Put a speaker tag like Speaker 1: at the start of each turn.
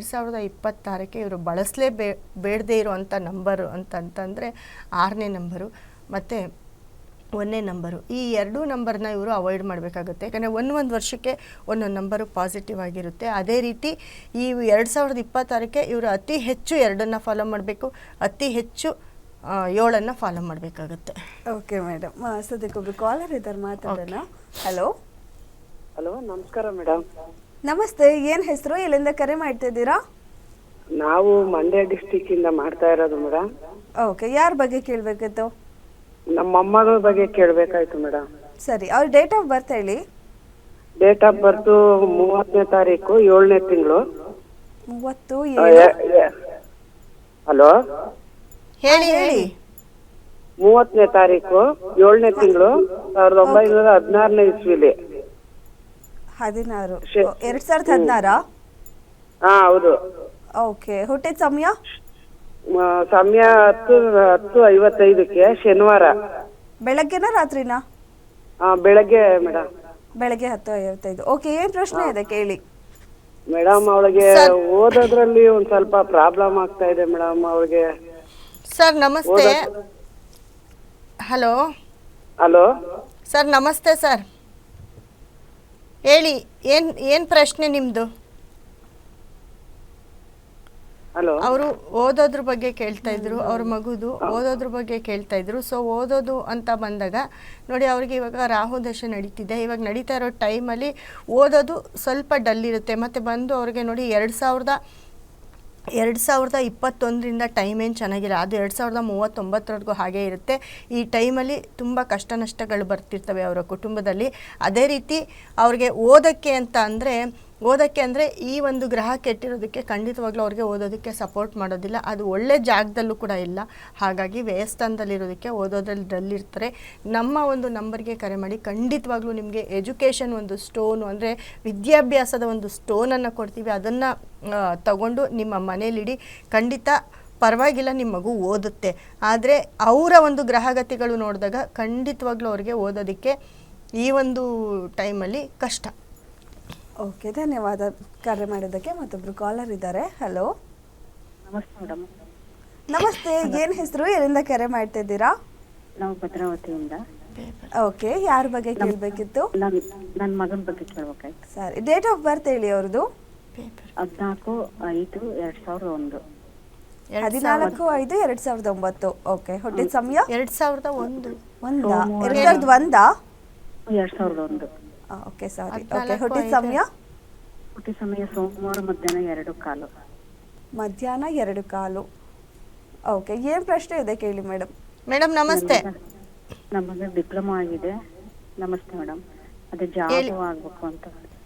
Speaker 1: 2026ಕ್ಕೆ ಇವರು ಬೇಡದೇ ಇರುವಂಥ ನಂಬರು ಅಂತಂತಂದರೆ 6ನೇ ನಂಬರು ಮತ್ತು 1ನೇ ನಂಬರು. ಈ ಎರಡೂ ನಂಬರ್ನ ಇವರು ಅವಾಯ್ಡ್ ಮಾಡಬೇಕಾಗುತ್ತೆ. ಯಾಕಂದರೆ ಒಂದು ವರ್ಷಕ್ಕೆ ಒಂದೊಂದು ನಂಬರು ಪಾಸಿಟಿವ್ ಆಗಿರುತ್ತೆ. ಅದೇ ರೀತಿ ಈ 2026ಕ್ಕೆ ಇವರು ಅತಿ ಹೆಚ್ಚು 2ನ್ನು ಫಾಲೋ ಮಾಡಬೇಕು, ಅತಿ ಹೆಚ್ಚು 7ನ್ನು ಫಾಲೋ ಮಾಡಬೇಕಾಗುತ್ತೆ.
Speaker 2: ಓಕೆ ಮೇಡಮ್, ಸದ್ಯಕ್ಕೊಬ್ರು ಕಾಲರ್ ಇದ್ದಾರೆ, ಮಾತಾಡೋಣ. ಹಲೋ
Speaker 3: ಹಲೋ, ನಮಸ್ಕಾರ ಮೇಡಮ್.
Speaker 2: ನಮಸ್ತೆ, ಏನು ಹೆಸರು, ಎಲ್ಲಿಂದ ಕರೆ ಮಾಡ್ತಿದ್ದೀರಾ?
Speaker 3: ನಾವು ಮಂಡ್ಯ ಡಿಸ್ಟಿಕ್ ಇಂದ ಮಾಡ್ತಾ ಇರೋದು ಮೇಡಮ್.
Speaker 2: ಓಕೆ, ಯಾರ ಬಗ್ಗೆ ಕೇಳಬೇಕಿತ್ತು?
Speaker 3: ನಮ್ಮ ಮೊಮ್ಮಗಳ ಬಗ್ಗೆ ಕೇಳಬೇಕಾಯ್ತು ಮೇಡಮ್.
Speaker 2: ಸರಿ, ಅವ್ರ ಡೇಟ್ ಆಫ್ ಬರ್ತ್ ಹೇಳಿ.
Speaker 3: ಡೇಟ್ ಆಫ್ ಬರ್ತ್ 30ನೇ ತಾರೀಕು 7ನೇ ತಿಂಗಳು.
Speaker 2: 30
Speaker 3: ಹಲೋ,
Speaker 1: ಹೇಳಿ
Speaker 3: 30ನೇ ತಾರೀಕು 7ನೇ ತಿಂಗಳು 1916ನೇ ಇಸ್ವಿಲಿ.
Speaker 2: 16 2016?
Speaker 3: ಹಾ ಹೌದು.
Speaker 2: ಓಕೆ, ಹುಟ್ಟಿದ ಸಮಯ?
Speaker 3: ಸಮಯ 10:55ಕ್ಕೆ ಶನಿವಾರ.
Speaker 2: ಬೆಳಗ್ಗೆನಾ ರಾತ್ರಿನಾ?
Speaker 3: ಬೆಳಗ್ಗೆ ಮೇಡಮ್.
Speaker 2: ಬೆಳಗ್ಗೆ 10:55. ಓಕೆ, ಏನ್ ಪ್ರಶ್ನೆ ಇದೆ ಕೇಳಿ
Speaker 3: ಮೇಡಮ್. ಅವಳಿಗೆ ಓದೋದ್ರಲ್ಲಿ ಒಂದ್ ಸ್ವಲ್ಪ ಪ್ರಾಬ್ಲಮ್ ಆಗ್ತಾ ಇದೆ ಮೇಡಮ್. ಅವಳಿಗೆ
Speaker 1: ಸರ್ ನಮಸ್ತೆ. ಹಲೋ
Speaker 3: ಹಲೋ
Speaker 1: ಸರ್, ನಮಸ್ತೆ ಸರ್, ಹೇಳಿ ಏನು ಪ್ರಶ್ನೆ ನಿಮ್ಮದು?
Speaker 3: ಹಲೋ.
Speaker 1: ಅವರು ಓದೋದ್ರ ಬಗ್ಗೆ ಕೇಳ್ತಾ ಇದ್ರು, ಅವ್ರ ಮಗುದು ಓದೋದ್ರ ಬಗ್ಗೆ ಕೇಳ್ತಾ ಇದ್ರು. ಸೊ ಓದೋದು ಅಂತ ಬಂದಾಗ ನೋಡಿ, ಅವ್ರಿಗೆ ಇವಾಗ ರಾಹು ದಶೆ ನಡೀತಿದೆ. ಇವಾಗ ನಡೀತಾ ಇರೋ ಟೈಮಲ್ಲಿ ಓದೋದು ಸ್ವಲ್ಪ ಡಲ್ ಇರುತ್ತೆ. ಮತ್ತು ಬಂದು ಅವ್ರಿಗೆ ನೋಡಿ 2021ರಿಂದ ಟೈಮ್ ಏನು ಚೆನ್ನಾಗಿಲ್ಲ, ಅದು 2039ವರೆಗೂ ಹಾಗೇ ಇರುತ್ತೆ. ಈ ಟೈಮಲ್ಲಿ ತುಂಬ ಕಷ್ಟ ನಷ್ಟಗಳು ಬರ್ತಿರ್ತವೆ ಅವರ ಕುಟುಂಬದಲ್ಲಿ. ಅದೇ ರೀತಿ ಅವ್ರಿಗೆ ಓದೋಕ್ಕೆ ಅಂದರೆ ಈ ಒಂದು ಗ್ರಹ ಕೆಟ್ಟಿರೋದಕ್ಕೆ ಖಂಡಿತವಾಗ್ಲೂ ಅವ್ರಿಗೆ ಓದೋದಕ್ಕೆ ಸಪೋರ್ಟ್ ಮಾಡೋದಿಲ್ಲ. ಅದು ಒಳ್ಳೆ ಜಾಗದಲ್ಲೂ ಕೂಡ ಇಲ್ಲ. ಹಾಗಾಗಿ ವ್ಯಯಸ್ಥಾನದಲ್ಲಿರೋದಕ್ಕೆ ಓದೋದ್ರಲ್ಲಿ ಡಲ್ ಇರ್ತಾರೆ. ನಮ್ಮ ಒಂದು ನಂಬರ್ಗೆ ಕರೆ ಮಾಡಿ, ಖಂಡಿತವಾಗ್ಲೂ ನಿಮಗೆ ಎಜುಕೇಷನ್ ಒಂದು ಸ್ಟೋನು ಅಂದರೆ ವಿದ್ಯಾಭ್ಯಾಸದ ಒಂದು ಸ್ಟೋನನ್ನು ಕೊಡ್ತೀವಿ. ಅದನ್ನು ತಗೊಂಡು ನಿಮ್ಮ ಮನೇಲಿಡಿ, ಖಂಡಿತ ಪರವಾಗಿಲ್ಲ, ನಿಮ್ಮ ಮಗು ಓದುತ್ತೆ. ಆದರೆ ಅವರ ಒಂದು ಗ್ರಹಗತಿಗಳು ನೋಡಿದಾಗ ಖಂಡಿತವಾಗ್ಲೂ ಅವ್ರಿಗೆ ಓದೋದಕ್ಕೆ ಈ ಒಂದು ಟೈಮಲ್ಲಿ ಕಷ್ಟ.
Speaker 2: ಓಕೆ, ಧನ್ಯವಾದ ಕರೆ ಮಾಡಿದ್ದಕ್ಕೆ. ಮತ್ತೊಬ್ರು ಕಾಲರ್ ಇದ್ದಾರೆ. ಹಲೋ
Speaker 4: ನಮಸ್ತೆ ಮೇಡಮ್.
Speaker 2: ನಮಸ್ತೆ, ಏನು ಹೆಸರು, ಎಲ್ಲಿಂದ ಕರೆ ಮಾಡ್ತಿದ್ದೀರಾ?
Speaker 4: ನಾವು ಭದ್ರಾವತಿಯಿಂದ.
Speaker 2: ಓಕೆ, ಯಾರ ಬಗ್ಗೆ ಕೇಳಬೇಕಿತ್ತು?
Speaker 4: ನನ್ನ ಮಗನ ಬಗ್ಗೆ ಕೇಳಬೇಕಾಯ್ತು.
Speaker 2: ಸರಿ, ಡೇಟ್ ಆಫ್ ಬರ್ತ್ ಹೇಳಿ ಅವ್ರದ್ದು.
Speaker 4: 14/5/2001.
Speaker 2: 14/5/2009. ಓಕೆ, ಹುಟ್ಟಿದ ಸಮಯ?
Speaker 1: 2001.
Speaker 4: 2001.
Speaker 2: ಓಕೆ, ಸಾರಿ. ಓಕೆ, ಹುಟ್ಟಿದ ಸಮಯ?
Speaker 4: ಹುಟ್ಟಿದ ಸಮಯ ಸೋಮವಾರ ಮಧ್ಯಾಹ್ನ 2:15.
Speaker 2: ಮಧ್ಯಾಹ್ನ 2:15. ಓಕೆ, ಏನು ಪ್ರಶ್ನೆ ಇದೆ ಕೇಳಿ ಮೇಡಮ್.
Speaker 1: ಮೇಡಮ್ ನಮಸ್ತೆ.
Speaker 4: ನಮ್ಮ ಮಗ ಡಿಪ್ಲೊಮಾ ಆಗಿದೆ. ನಮಸ್ತೆ ಮೇಡಮ್. ಅದೇ ಜಾಬ್ ಆಗ್ಬೇಕು ಅಂತ.